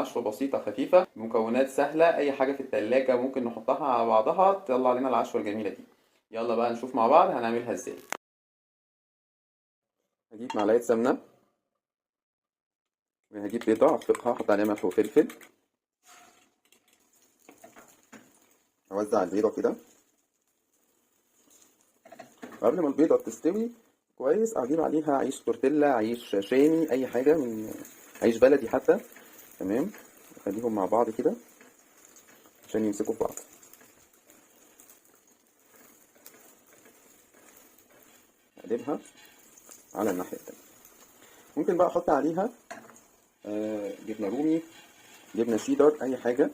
حشوة بسيطة خفيفة، مكونات سهلة، اي حاجة في التلاجة ممكن نحطها على بعضها تطلع لنا العشوة الجميلة دي. يلا بقى نشوف مع بعض هنعملها ازاي. هجيب معلقة سمنة، وهجيب بيضة اخفقها احط عليها ملح وفلفل، اوزع البيضة كده. قبل ما البيضة تستوي كويس اجيب عليها عيش تورتيلا، عيش شامي، اي حاجة من عيش بلدي حتى. تمام، اخليهم مع بعض كده عشان يمسكوا في بعض. اقلبها على الناحية التانية. ممكن بقى احط عليها جبنة رومي، جبنة شيدر، اي حاجة.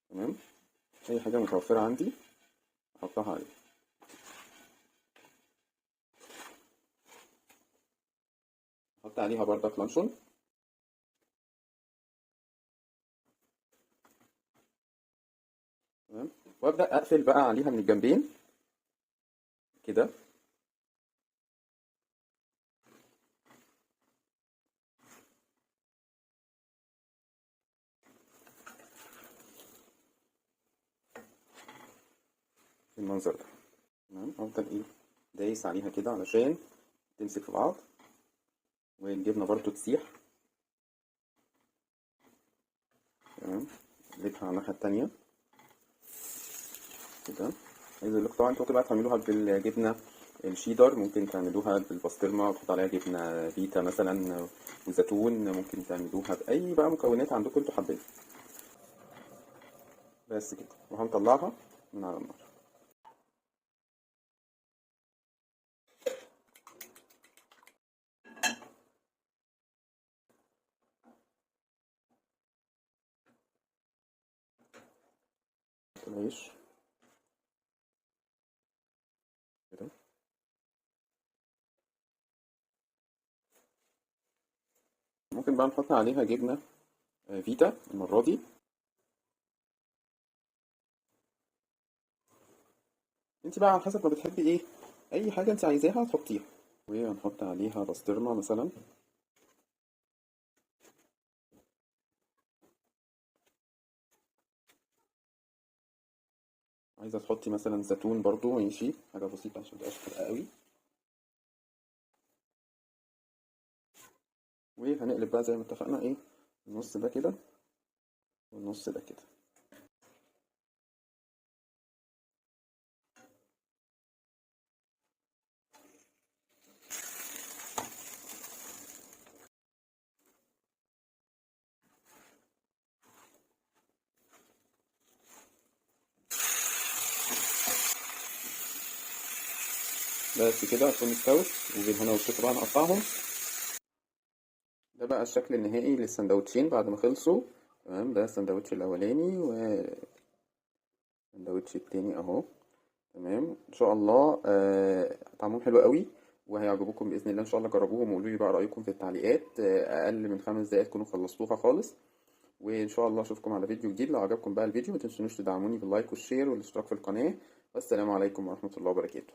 تمام، اي حاجة متوفرة عندي احطها عليها. احط عليها بردك لانشون. تمام، وابدأ اقفل بقى عليها من الجنبين كده. بالمنظر ده. تمام، افضل ايه دايس عليها كده علشان تمسك في بعض والجبنة برضو تسيح. تمام، اقلبها على الناحية التانية كده. عايز اقول لك طبعا انتوا بقى تعملوها بالجبنة الشيدر، ممكن تعملوها بالبسطرمة وتحط عليها جبنة فيتا مثلا وزيتون، ممكن تعملوها بأي بقى مكونات عندكم انتوا حابين. بس كده، وهنطلعها من على النار. العيش كده. ممكن بقى نحط عليها جبنة فيتا المرة دي. انت بقى على حسب ما بتحبي ايه، اي حاجة انت عايزاها تحطيها. وهنحط عليها بسطرمة مثلا. عايزة تحطي مثلا زيتون برضو ماشي، حاجة بسيطة عشان متبقاش حادقة قوي. وهنقلب بقى زي ما اتفقنا ايه، النص ده كده والنص ده كده. بس كده هتكون استوت، وبالهنا والشفا بقى نقطعهم. ده بقى الشكل النهائي للسندوتشين بعد ما خلصوا. تمام، ده السندوتش الاولاني والسندوتش التاني اهو. تمام، ان شاء الله طعمهم حلو قوي وهيعجبوكم باذن الله. ان شاء الله جربوهم وقولوا لي بقى رايكم في التعليقات. اقل من 5 دقايق تكونوا خلصتوها خالص. وان شاء الله اشوفكم على فيديو جديد. لو عجبكم بقى الفيديو ما تنسونوش تدعموني باللايك والشير والاشتراك في القناه. والسلام عليكم ورحمه الله وبركاته.